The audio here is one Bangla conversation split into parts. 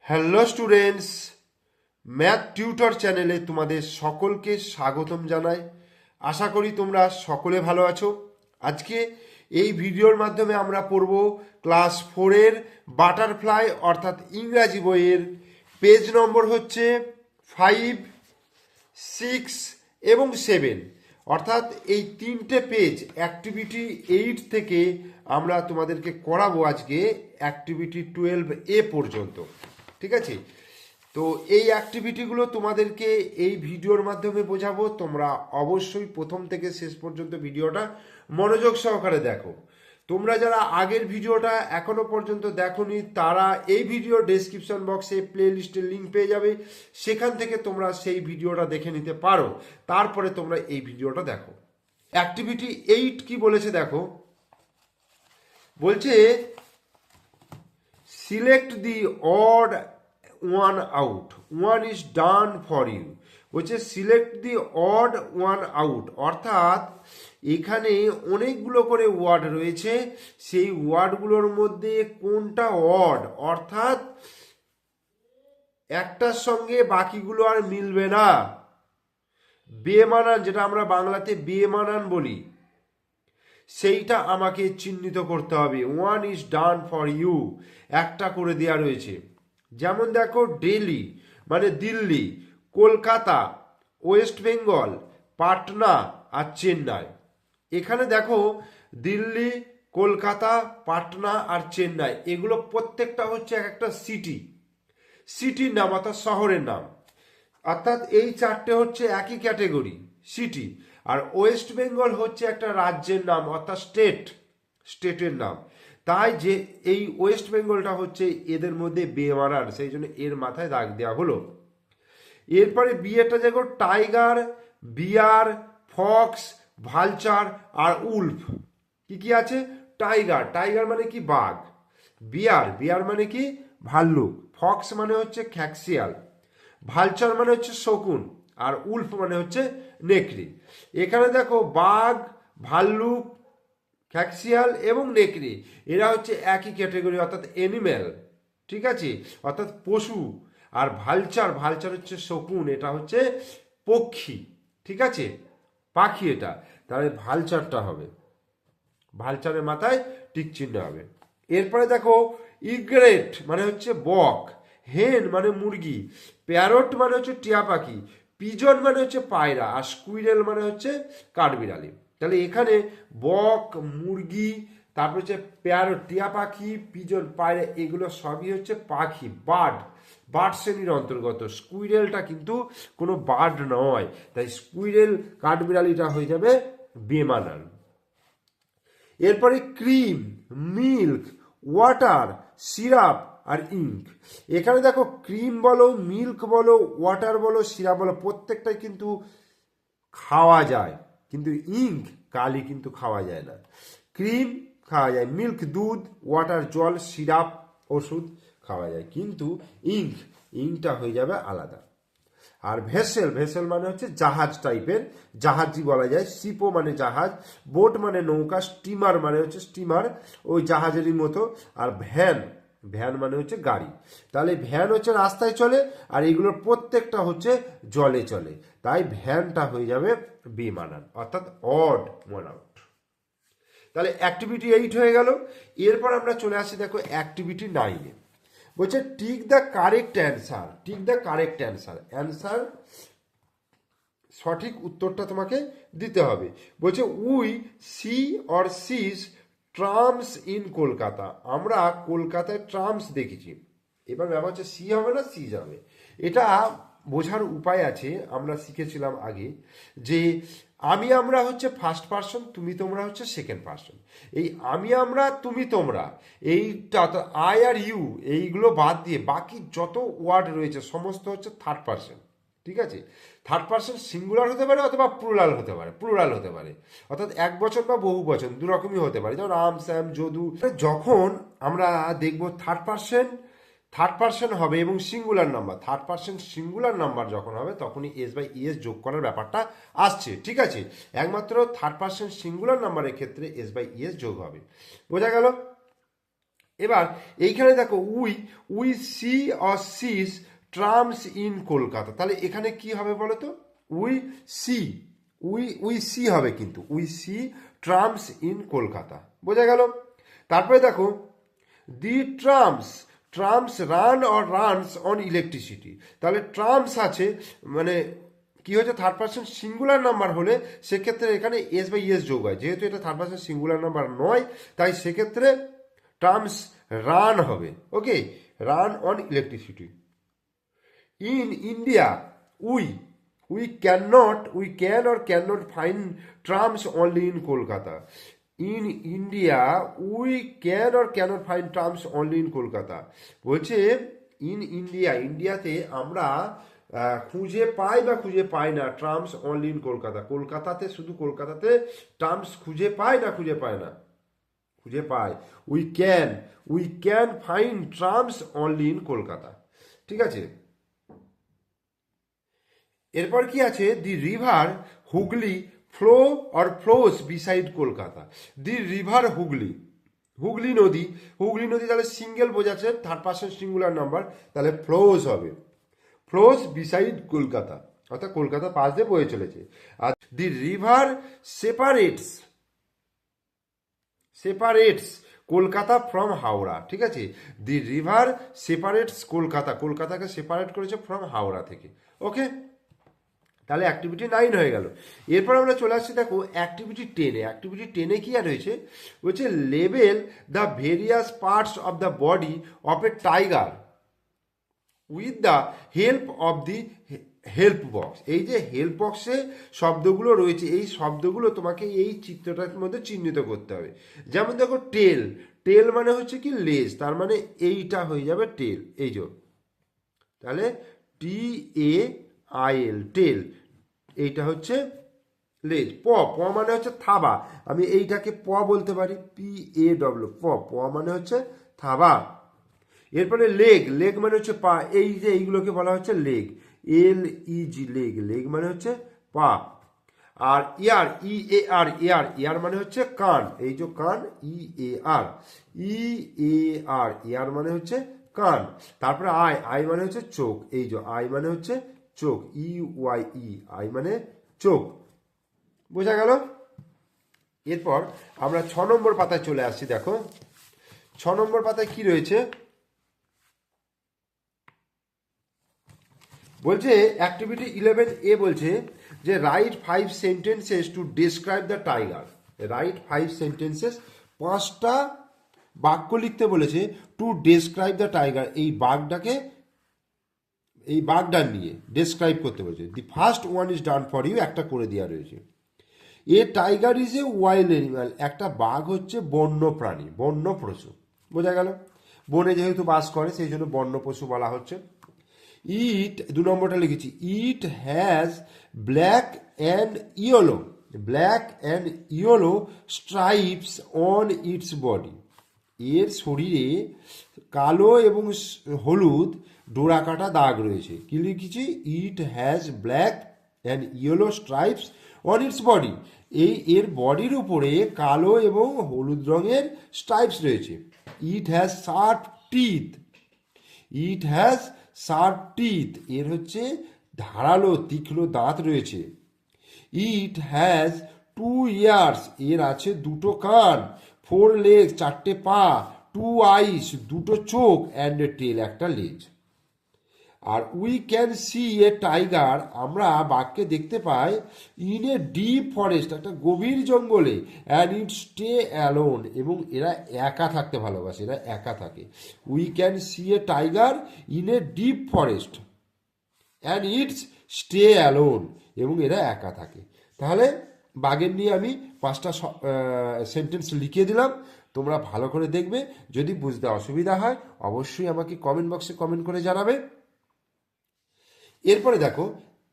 হ্যালো স্টুডেন্টস, ম্যাথ টিউটর চ্যানেলে তোমাদের সকলকে স্বাগতম জানাই। আশা করি তোমরা সকলে ভালো আছো। আজকে এই ভিডিওর মাধ্যমে আমরা পড়ব ক্লাস 4-এর বাটারফ্লাই অর্থাৎ ইংরাজি বইয়ের পেজ নম্বর হচ্ছে 5, 6 এবং 7, অর্থাৎ এই তিনটে পেজ অ্যাক্টিভিটি 8 থেকে আমরা তোমাদেরকে করাবো আজকে অ্যাক্টিভিটি 12A পর্যন্ত। ঠিক আছে, তো এই অ্যাক্টিভিটিগুলো তোমাদেরকে এই ভিডিওর মাধ্যমে বোঝাবো। তোমরা অবশ্যই প্রথম থেকে শেষ পর্যন্ত ভিডিওটা মনোযোগ সহকারে দেখো। তোমরা যারা আগের ভিডিওটা এখনো পর্যন্ত দেখোনি তারা এই ভিডিও ডেসক্রিপশন বক্সে প্লে লিস্টের লিঙ্ক পেয়ে যাবে, সেখান থেকে তোমরা সেই ভিডিওটা দেখে নিতে পারো। তারপরে তোমরা এই ভিডিওটা দেখো। অ্যাক্টিভিটি 8 কি বলেছে দেখো, বলছে select the odd one out, one is done for you. বলছে select the odd one out, অর্থাৎ এখানে অনেকগুলো করে ওয়ার্ড রয়েছে, সেই ওয়ার্ডগুলোর মধ্যে কোনটা অড, অর্থাৎ একটার সঙ্গে বাকিগুলো আর মিলবে না, বেমানান, যেটা আমরা বাংলাতে বেমানান বলি, সেইটা আমাকে চিহ্নিত করতে হবে। One is done for you, একটা করে দেওয়া রয়েছে। যেমন দেখো দিল্লি মানে দিল্লি, কলকাতা, ওয়েস্ট বেঙ্গল, পাটনা আর চেন্নাই। এখানে দেখো দিল্লি, কলকাতা, পাটনা আর চেন্নাই, এগুলো প্রত্যেকটা হচ্ছে এক একটা সিটির নাম, অর্থাৎ শহরের নাম। অর্থাৎ এই চারটে হচ্ছে একই ক্যাটেগরি সিটি। আর ওয়েস্ট বেঙ্গল হচ্ছে একটা রাজ্যের নাম, অর্থাৎ স্টেটের নাম। তাই যে এই ওয়েস্ট বেঙ্গলটা হচ্ছে এদের মধ্যে বেমানান, সেই জন্য এর মাথায় দাগ দেওয়া হলো। এরপরে বিয়েটা দেখো টাইগার, বিয়ার, ফক্স, ভালচার আর উলফ। কি কি আছে? টাইগার মানে কি বাঘ, বিয়ার মানে কি ভাল্লুক, ফক্স মানে হচ্ছে খ্যাক্সিয়াল, ভালচার মানে হচ্ছে শকুন, আর উলফ মানে হচ্ছে নেকড়ে। এখানে দেখো বাঘ, ভাল্লুক, খ্যাক্সিয়াল এবং নেকড়ে, এরা হচ্ছে একই ক্যাটেগরি, অর্থাৎ অ্যানিম্যাল। ঠিক আছে, অর্থাৎ পশু। আর ভালচার হচ্ছে শকুন, এটা হচ্ছে পক্ষী। ঠিক আছে, পাখি এটা, তাহলে ভালচারটা হবে, ভালচারের মাথায় টিক চিহ্ন হবে। এরপরে দেখো ইগ্রেট মানে হচ্ছে বক, হেন মানে মুরগি, প্যারট মানে হচ্ছে টিয়া পাখি, পিজন মানে হচ্ছে পায়রা, আর স্কুইরেল মানে হচ্ছে কাঠবিড়ালি। তাহলে এখানে বক, মুরগি, তারপর হচ্ছে প্যারট টিয়া পাখি, পিজন পায়রা, এগুলো সবই হচ্ছে পাখি, বার্ড শ্রেণীর অন্তর্গত। স্কুইরেলটা কিন্তু কোনো বার্ড নয়, তাই স্কুইরেল কাঠবিড়ালিটা হয়ে যাবে বেমানান। এরপরে ক্রিম, মিল্ক, ওয়াটার, সিরাপ আর ইঙ্ক। এখানে দেখো ক্রিম বলো, মিল্ক বলো, ওয়াটার বলো, সিরাপ বলো, প্রত্যেকটাই কিন্তু খাওয়া যায়, কিন্তু ইঙ্ক কালি কিন্তু খাওয়া যায় না। ক্রিম খাওয়া যায়, মিল্ক দুধ, ওয়াটার জল, সিরাপ ওষুধ খাওয়া যায়, কিন্তু ইঙ্কটা হয়ে যাবে আলাদা। আর ভেসেল মানে হচ্ছে জাহাজ টাইপের, জাহাজই বলা যায়। শিপো মানে জাহাজ, বোট মানে নৌকা, স্টিমার মানে হচ্ছে স্টিমার, ওই জাহাজেরই মতো। আর ভ্যান মানে হচ্ছে গাড়ি। তাহলে ভ্যান হচ্ছে রাস্তায় চলে, আর এগুলোর প্রত্যেকটা হচ্ছে জলে চলে, তাই ভ্যানটা হয়ে যাবে বেমানান, অর্থাৎ অড ওয়ান আউট। তাহলে অ্যাক্টিভিটি 8 হয়ে গেল। এরপর আমরা চলে আসি দেখো অ্যাক্টিভিটি 9-এ। বলছে টিক দ্য কারেক্ট অ্যান্সার, সঠিক উত্তরটা তোমাকে দিতে হবে। বলছে we see or sees trams in Kolkata, আমরা কলকাতায় ট্রামস দেখেছি। এবার ব্যাপার হচ্ছে সি হবে না সিজ হবে। এটা বোঝার উপায় আছে, আমরা শিখেছিলাম আগে যে আমরা হচ্ছে ফার্স্ট পার্সন, তুমি তোমরা হচ্ছে সেকেন্ড পার্সন। এই আমরা তুমি তোমরা, এইটা আই আর ইউ, এইগুলো বাদ দিয়ে বাকি যত ওয়ার্ড রয়েছে সমস্ত হচ্ছে থার্ড পার্সন। ঠিক আছে, থার্ড পার্সন সিঙ্গুলার হতে পারে অথবা প্লুরাল হতে পারে, অর্থাৎ এক বচন বা বহু বচন দুরকমই হতে পারে, যেমন রাম, শ্যাম, যদু। যখন আমরা দেখব থার্ড পার্সন হবে এবং singular number, third person singular number যখন হবে তখনই এস বাই ইএস যোগ করার ব্যাপারটা আসছে। ঠিক আছে, একমাত্র থার্ড পার্সন সিঙ্গুলার নাম্বারের ক্ষেত্রে এস বাই ইএস যোগ হবে। বোঝা গেল? এবার এইখানে দেখো we we see or sees trams in Kolkata, তাহলে এখানে কি হবে বলো তো? উই সি, উই সি হবে, কিন্তু we see trams in Kolkata, বোঝা গেল? তারপরে দেখো the trams, trams run or runs on electricity, তাহলে ট্রামস আছে মানে কি হচ্ছে, থার্ড পার্সন সিঙ্গুলার নাম্বার হলে সেক্ষেত্রে এখানে এস বাই এস যোগ হয়, যেহেতু এটা থার্ড পার্সন সিঙ্গুলার নাম্বার নয় তাই সেক্ষেত্রে ট্রামস রান হবে। Okay, run on electricity. In India we can or can not find trams only in Kolkata. In India we can or cannot find trams only in Kolkata, বলছে ইন ইন্ডিয়া, ইন্ডিয়াতে আমরা খুঁজে পাই বা খুঁজে পাই না ট্রামস অনলি ইন কলকাতা, কলকাতাতে শুধু কলকাতাতে ট্রামস খুঁজে পায় না খুঁজে পায় না, খুঁজে পায়। We can find trams only in Kolkata, ঠিক আছে। এরপর কি আছে, the river Hooghly flow or flows beside Kolkata. The river Hooghly, Hooghly নদী, হুগলি নদী তাহলে সিঙ্গেল বোঝাচ্ছে, থার্ড পার্সন সিঙ্গুলার নাম্বার, তাহলে ফ্লোস হবে, ফ্লোস বিসাইড কলকাতা, অর্থাৎ কলকাতা পাশ দিয়ে বয়ে চলেছে। আর the river separates Kolkata from Howrah, ঠিক আছে। দি রিভার সেপারেটস কলকাতা, কলকাতাকে সেপারেট করেছে ফ্রম হাওড়া থেকে। ওকে, তাহলে অ্যাক্টিভিটি 9 হয়ে গেল। এরপর আমরা চলে আসছি দেখো অ্যাক্টিভিটি 10-এ। অ্যাক্টিভিটি 10-এ কি আর রয়েছে, বলছে label the various parts of the body of a tiger with the help of the help box. এই যে হেল্প বক্সে শব্দগুলো রয়েছে, এই শব্দগুলো তোমাকে এই চিত্রটার মধ্যে চিহ্নিত করতে হবে। যেমন দেখো টেল, টেল মানে হচ্ছে কি লেজ, তার মানে এইটা হয়ে যাবে টেল, এই যে, তাহলে TAIL টেল, এইটা হচ্ছে লেজ। প মানে হচ্ছে থাবা, আমি এইটাকে বলতে পারি PAW, প মানে হচ্ছে থাবা। এরপরে লেগ মানে হচ্ছে পা, এই যে এইগুলোকে বলা হচ্ছে লেগ, LEG লেগ মানে হচ্ছে পা। আর ইয়ার মানে হচ্ছে কান, এই যে কান, ইয়ার মানে হচ্ছে কান। তারপরে আই মানে হচ্ছে চোখ, এই যে আই মানে হচ্ছে চোখ, EYE আই মানে চোখ, বোঝা গেল? এরপর আমরা 6 নম্বর পাতায় চলে আসছি। দেখো 6 নম্বর পাতায় কি রয়েছে, বলছে অ্যাক্টিভিটি 11A বলছে যে right 5 sentences to describe the tiger. Right 5 sentences, 5টা বাক্য লিখতে বলেছে টু ডিসক্রাইব দ্য টাইগার, এই বাঘটা নিয়ে ডিসক্রাইব করতে বলেছে। The first one is done for you, একটা করে দেওয়া রয়েছে। A tiger is a wild animal, একটা বাঘ হচ্ছে বন্য প্রাণী, বন্য পশু, বোঝা গেল? বনে যেহেতু বাস করে সেই জন্য বন্য পশু বলা হচ্ছে। ইট, 2 নম্বরটা লিখেছি, it has black and yellow stripes on it's body, এর শরীরে কালো এবং হলুদ ডোরাকাটা দাগ রয়েছে। কি লিখেছি, it has black and yellow stripes on it's body, এর বডির উপরে কালো এবং হলুদ রঙের স্ট্রাইপস রয়েছে। ইট হ্যাজ শার্প টিথ, এর হচ্ছে ধারালো তীক্ষ্ণ দাঁত রয়েছে। ইট হ্যাজ 2 ইয়ার্স, এর আছে 2টো কান। 4 legs, 4টে পা। 2 eyes, 2টো চোখ। অ্যান্ড এ টেল, একটা লেজ। আর we can see a tiger, আমরা বাঘকে দেখতে পাই ইন এ ডিপ ফরেস্ট, একটা গভীর জঙ্গলে। অ্যান্ড ইট স্টে অ্যালোন, এবং এরা একা থাকতে ভালোবাসে, এরা একা থাকে। We can see a tiger in a deep forest and it's stay alone, এবং এরা একা থাকে। তাহলে বাঘের নিয়ে আমি 5টা সেন্টেন্স লিখে দিলাম, তোমরা ভালো করে দেখবে। যদি বুঝতে অসুবিধা হয় অবশ্যই আমাকে কমেন্ট বক্সে কমেন্ট করে জানাবে। এরপরে দেখো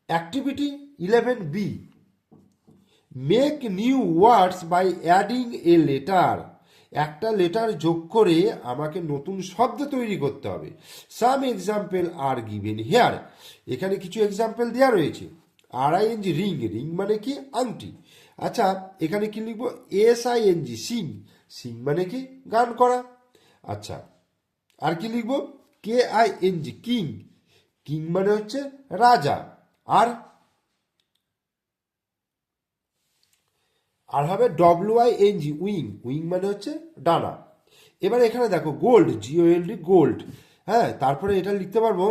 activity 11B, make new words by adding a letter, একটা লেটার যোগ করে আমাকে নতুন শব্দ তৈরি করতে হবে। Some example are given here, এখানে কিছু এক্সাম্পল দেওয়া রয়েছে। RING রিং মানে কি, আংটি। আচ্ছা এখানে কি লিখবো, SING সিং মানে কি, গান করা। আচ্ছা, আর কি লিখবো? KING, king. কিং মানে হচ্ছে রাজা। আর আর হবে WING, উইং। উইং মানে হচ্ছে ডানা। এবার এখানে দেখো গোল্ড, GOLD, গোল্ড। হ্যাঁ, তারপরে এটা লিখতে পারবো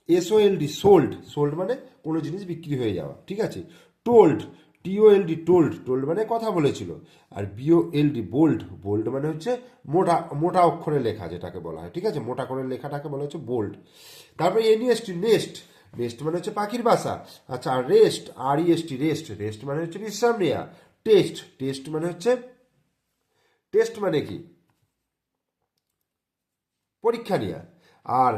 SOLD, সোল্ড। সোল্ড মানে কোনো জিনিস বিক্রি হয়ে যাওয়া, ঠিক আছে। Told, TOLD, told. টোল্ড মানে কথা বলেছিল। আর BOLD, বোল্ড। বোল্ড মানে হচ্ছে মোটা মোটা অক্ষরে লেখা, যেটাকে বলা হয়, ঠিক আছে। মোটা করে লেখাটাকে বলা হচ্ছে বোল্ড। তারপরে NEST, নেস্ট। নেস্ট মানে হচ্ছে পাখির বাসা। আচ্ছা, আর রেস্ট, REST, রেস্ট। রেস্ট মানে হচ্ছে বিশ্রাম নেওয়া। টেস্ট, টেস্ট মানে হচ্ছে, টেস্ট মানে কি? পরীক্ষা নেওয়া। আর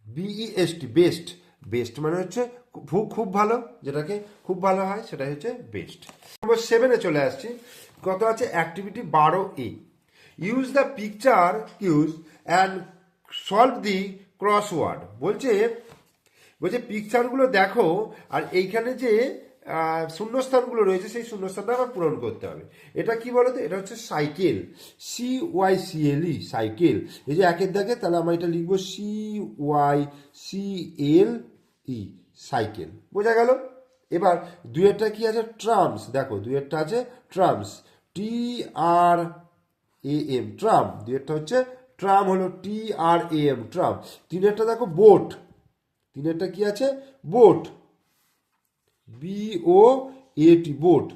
BEST, বেস্ট। বেস্ট মানে হচ্ছে খুব খুব ভালো, যেটাকে খুব ভালো হয় সেটাই হচ্ছে বেস্ট। নম্বর 7-এ চলে আসছি। কত আছে? Activity 12A, use the picture cues and solve the crossword. বলছে বলছে পিকচারগুলো দেখো, আর এইখানে যে শূন্যস্থানগুলো রয়েছে সেই শূন্যস্থানটা আবার পূরণ করতে হবে। এটা কি বলতো? এটা হচ্ছে সাইকেল, CYCLE, সাইকেল। এই যে একের দাগে, তাহলে আমরা এটা লিখবো CYCLE, সাইকেল। বোঝা গেল? এবার দুয়েরটা কি আছে? ট্রামস। দেখো দুয়েরটা আছে ট্রামস, TRAM, ট্রাম। দুয়েরটা হচ্ছে ট্রাম, হলো TRAM, ট্রাম। তিনেরটা দেখো বোট। তিনেরটা কি আছে? Boat, BOAT, boat.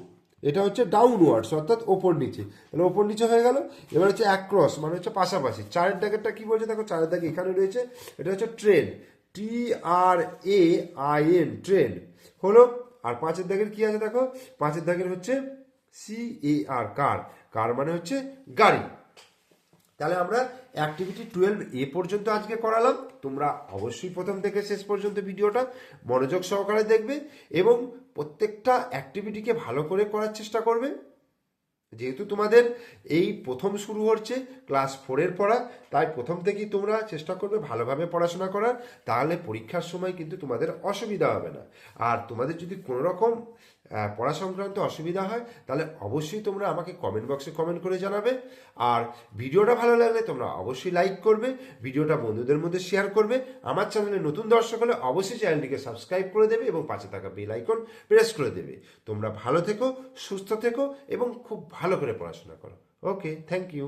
এটা হচ্ছে ডাউনওয়ার্ডস, অর্থাৎ ওপর নিচে। তাহলে ওপর নিচে হয়ে গেল। এবার হচ্ছে অ্যাক্রস, মানে হচ্ছে পাশাপাশি। চারের দাগেরটা কি বলছে? দেখো চারের দাগে এখানে রয়েছে, এটা হচ্ছে ট্রেন, TRAIN, ট্রেন হলো। আর পাঁচের দাগের কি আছে? দেখো পাঁচের দাগের হচ্ছে CAR, কার। কার মানে হচ্ছে গাড়ি। তাহলে আমরা অ্যাক্টিভিটি 12A পর্যন্ত আজকে করালাম। তোমরা অবশ্যই প্রথম থেকে শেষ পর্যন্ত ভিডিওটা মনোযোগ সহকারে দেখবে এবং প্রত্যেকটা অ্যাক্টিভিটিকে ভালো করে করার চেষ্টা করবে। যেহেতু তোমাদের এই প্রথম শুরু হচ্ছে ক্লাস 4-এর পড়া, তাই প্রথম থেকেই তোমরা চেষ্টা করবে ভালোভাবে পড়াশোনা করার। তাহলে পরীক্ষার সময় কিন্তু তোমাদের অসুবিধা হবে না। আর তোমাদের যদি কোনো রকম পড়া সংক্রান্ত অসুবিধা হয়, তাহলে অবশ্যই তোমরা আমাকে কমেন্ট বক্সে কমেন্ট করে জানাবে। আর ভিডিওটা ভালো লাগলে তোমরা অবশ্যই লাইক করবে, ভিডিওটা বন্ধুদের মধ্যে শেয়ার করবে। আমার চ্যানেলে নতুন দর্শক হলে অবশ্যই চ্যানেলটিকে সাবস্ক্রাইব করে দেবে এবং পাশে থাকা বেল আইকন প্রেস করে দেবে। তোমরা ভালো থেকো, সুস্থ থেকো এবং খুব ভালো করে পড়াশোনা করো। ওকে, থ্যাংক ইউ।